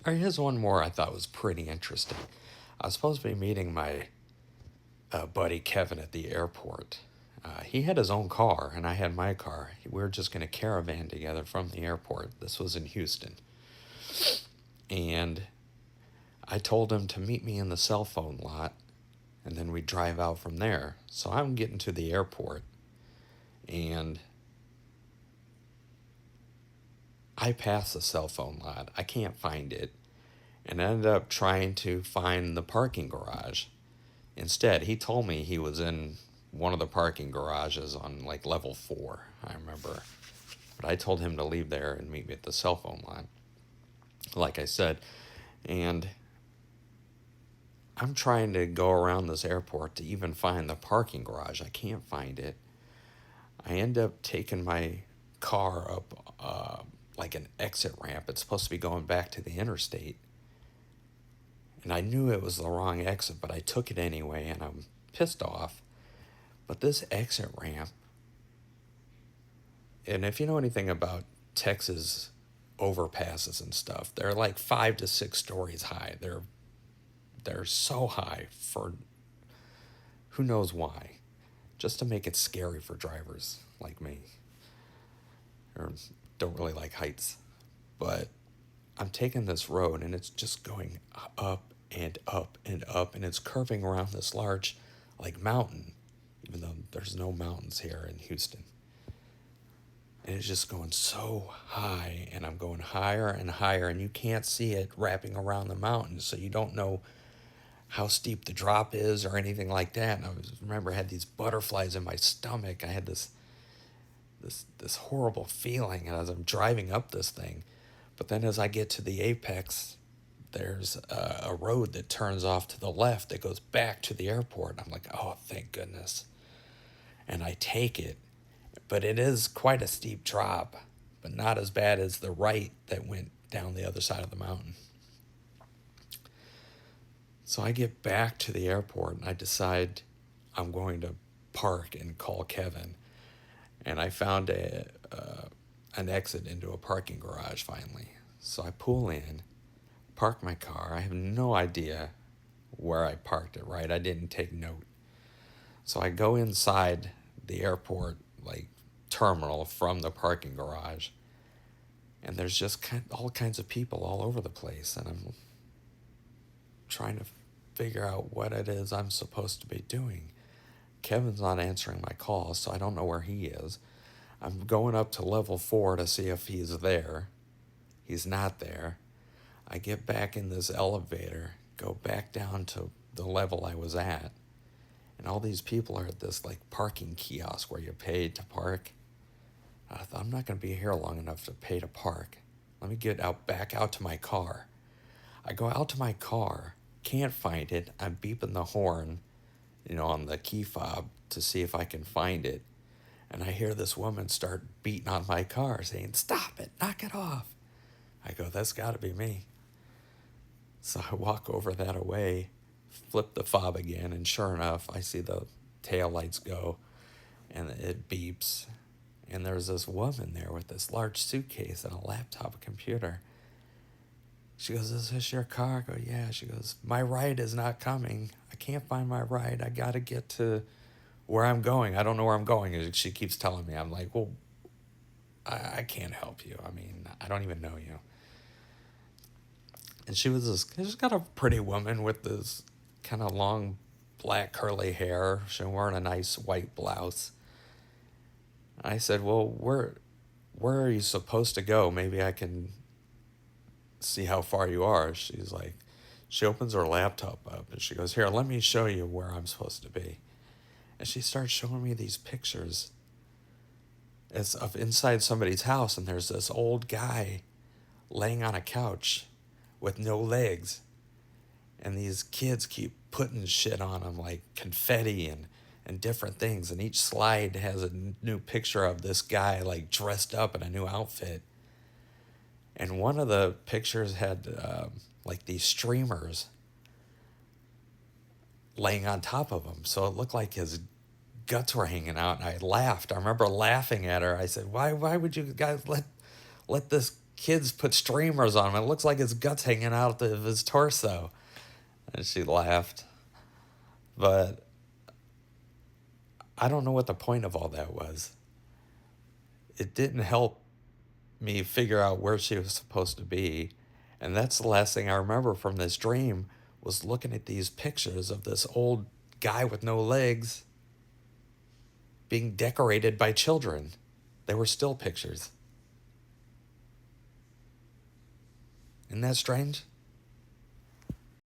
All right, here's one more I thought was pretty interesting. I was supposed to be meeting my buddy Kevin at the airport. He had his own car, and I had my car. We were just going to caravan together from the airport. This was in Houston. And I told him to meet me in the cell phone lot, and then we drive out from there. So I'm getting to the airport, and I pass the cell phone lot. I can't find it, and ended up trying to find the parking garage. Instead, he told me he was in one of the parking garages on like level 4, I remember. But I told him to leave there and meet me at the cell phone line, like I said. And I'm trying to go around this airport to even find the parking garage. I can't find it. I end up taking my car up like an exit ramp. It's supposed to be going back to the interstate. And I knew it was the wrong exit, but I took it anyway, and I'm pissed off. But this exit ramp, and if you know anything about Texas overpasses and stuff, they're like 5 to 6 stories high. They're so high for who knows why, just to make it scary for drivers like me, or don't really like heights. But I'm taking this road, and it's just going up and up and up, and it's curving around this large like mountain, even though there's no mountains here in Houston. And it's just going so high, and I'm going higher and higher, and you can't see it wrapping around the mountain, so you don't know how steep the drop is or anything like that. And remember I had these butterflies in my stomach. I had this horrible feeling as I'm driving up this thing. But then as I get to the apex, there's a road that turns off to the left that goes back to the airport. I'm like, oh, thank goodness. And I take it. But it is quite a steep drop, but not as bad as the right that went down the other side of the mountain. So I get back to the airport, and I decide I'm going to park and call Kevin. And I found an exit into a parking garage finally. So I pull in, park my car. I have no idea where I parked it, right? I didn't take note. So I go inside the airport, like, terminal from the parking garage, and there's just all kinds of people all over the place, and I'm trying to figure out what it is I'm supposed to be doing. Kevin's not answering my calls, so I don't know where he is. I'm going up to level 4 to see if he's there. He's not there. I get back in this elevator, go back down to the level I was at, and all these people are at this like parking kiosk where you pay to park. I thought, I'm not going to be here long enough to pay to park. Let me get back out to my car. I go out to my car, can't find it. I'm beeping the horn, on the key fob to see if I can find it. And I hear this woman start beating on my car, saying, "Stop it, knock it off." I go, that's got to be me. So I walk over that away, flip the fob again, and sure enough, I see the tail lights go, and it beeps. And there's this woman there with this large suitcase and a laptop computer. She goes, "Is this your car?" I go, "Yeah." She goes, "My ride is not coming. I can't find my ride. I got to get to where I'm going. I don't know where I'm going." And she keeps telling me. I'm like, well, I can't help you. I mean, I don't even know you. And she's got a pretty woman with this kind of long black curly hair. She wearing a nice white blouse. I said, "Well, where are you supposed to go? Maybe I can see how far you are." She opens her laptop up and she goes, "Here, let me show you where I'm supposed to be." And she starts showing me these pictures of inside somebody's house, and there's this old guy laying on a couch with no legs. And these kids keep putting shit on him, like confetti and different things. And each slide has a new picture of this guy, like, dressed up in a new outfit. And one of the pictures had, like, these streamers laying on top of him. So it looked like his guts were hanging out. And I laughed. I remember laughing at her. I said, why would you guys let this kids put streamers on him. It looks like his guts hanging out of his torso. And she laughed. But I don't know what the point of all that was. It didn't help me figure out where she was supposed to be. And that's the last thing I remember from this dream, was looking at these pictures of this old guy with no legs being decorated by children. They were still pictures. Isn't that strange?